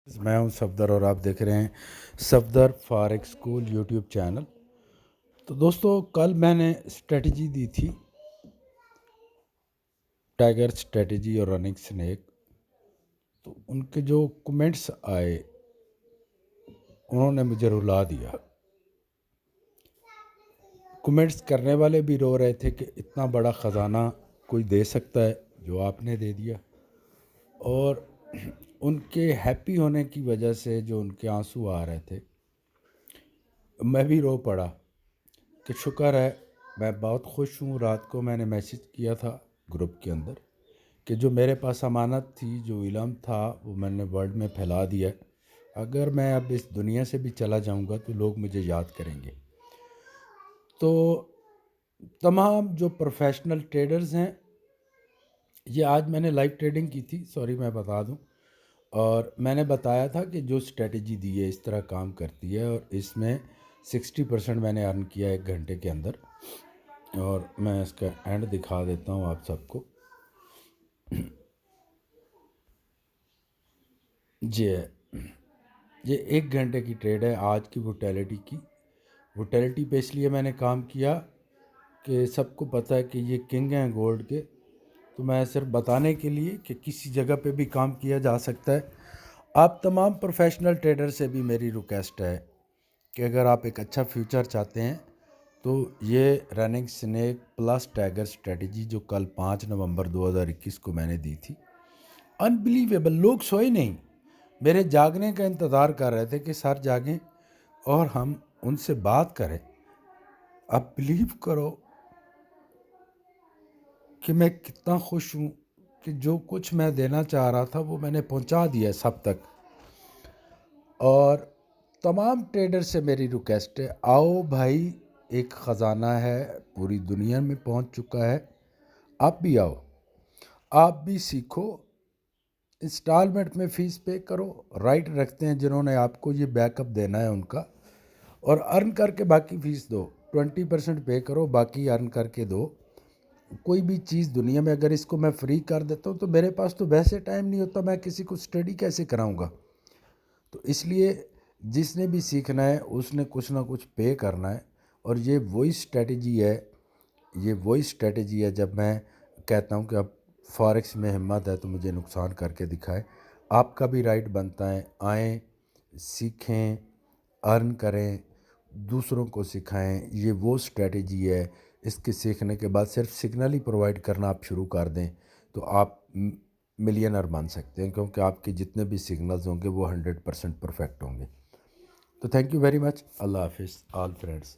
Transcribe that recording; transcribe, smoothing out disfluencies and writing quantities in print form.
میں ہوں صفدر اور آپ دیکھ رہے ہیں صفدر فارق اسکول یوٹیوب چینل۔ تو دوستو، کل میں نے اسٹریٹجی دی تھی، ٹائگر اسٹریٹجی اور رننگ سنیک۔ تو ان کے جو کمنٹس آئے انہوں نے مجھے رلا دیا۔ کمنٹس کرنے والے بھی رو رہے تھے کہ اتنا بڑا خزانہ کوئی دے سکتا ہے جو آپ نے دے دیا، اور ان کے ہیپی ہونے کی وجہ سے جو ان کے آنسو آ رہے تھے میں بھی رو پڑا کہ شکر ہے، میں بہت خوش ہوں۔ رات کو میں نے میسج کیا تھا گروپ کے اندر کہ جو میرے پاس امانت تھی، جو علم تھا، وہ میں نے ورلڈ میں پھیلا دیا ہے۔ اگر میں اب اس دنیا سے بھی چلا جاؤں گا تو لوگ مجھے یاد کریں گے۔ تو تمام جو پروفیشنل ٹریڈرز ہیں، یہ آج میں نے لائیو ٹریڈنگ کی تھی، سوری میں بتا دوں، اور میں نے بتایا تھا کہ جو اسٹریٹجی دی ہے اس طرح کام کرتی ہے، اور اس میں 60% میں نے ارن کیا 1 گھنٹے کے اندر۔ اور میں اس کا اینڈ دکھا دیتا ہوں آپ سب کو۔ جی ہے، یہ 1 گھنٹے کی ٹریڈ ہے آج کی ووٹیلٹی کی۔ ووٹیلٹی پہ اس لیے میں نے کام کیا کہ سب کو پتہ ہے کہ یہ کنگ ہیں گولڈ کے، تو میں صرف بتانے کے لیے کہ کسی جگہ پہ بھی کام کیا جا سکتا ہے۔ آپ تمام پروفیشنل ٹریڈر سے بھی میری ریکویسٹ ہے کہ اگر آپ ایک اچھا فیوچر چاہتے ہیں تو یہ running snack plus tiger strategy جو کل 5 نومبر 2021 کو میں نے دی تھی، انبلیویبل، لوگ سوئے نہیں، میرے جاگنے کا انتظار کر رہے تھے کہ سر جاگیں اور ہم ان سے بات کریں۔ اب بلیو کرو کہ میں کتنا خوش ہوں کہ جو کچھ میں دینا چاہ رہا تھا وہ میں نے پہنچا دیا ہے سب تک۔ اور تمام ٹریڈر سے میری ریکویسٹ ہے، آؤ بھائی، ایک خزانہ ہے پوری دنیا میں پہنچ چکا ہے، آپ بھی آؤ، آپ بھی سیکھو، انسٹالمنٹ میں فیس پے کرو، رائٹ رکھتے ہیں جنہوں نے آپ کو یہ بیک اپ دینا ہے ان کا، اور ارن کر کے باقی فیس دو، 20% پے کرو، باقی ارن کر کے دو۔ کوئی بھی چیز دنیا میں اگر اس کو میں فری کر دیتا ہوں تو میرے پاس تو ویسے ٹائم نہیں ہوتا، میں کسی کو اسٹڈی کیسے کراؤں گا؟ تو اس لیے جس نے بھی سیکھنا ہے اس نے کچھ نہ کچھ پے کرنا ہے، اور یہ وہی اسٹریٹجی ہے جب میں کہتا ہوں کہ اب فارکس میں ہمت ہے تو مجھے نقصان کر کے دکھائے۔ آپ کا بھی رائٹ بنتا ہے، آئیں، سیکھیں، ارن کریں، دوسروں کو سکھائیں۔ یہ وہ اسٹریٹجی ہے، اس کے سیکھنے کے بعد صرف سگنل ہی پرووائڈ کرنا آپ شروع کر دیں تو آپ ملینر بن سکتے ہیں، کیونکہ آپ کے جتنے بھی سگنلز ہوں گے وہ 100% پرفیکٹ ہوں گے۔ تو تھینک یو ویری مچ، اللہ حافظ آل فرینڈس۔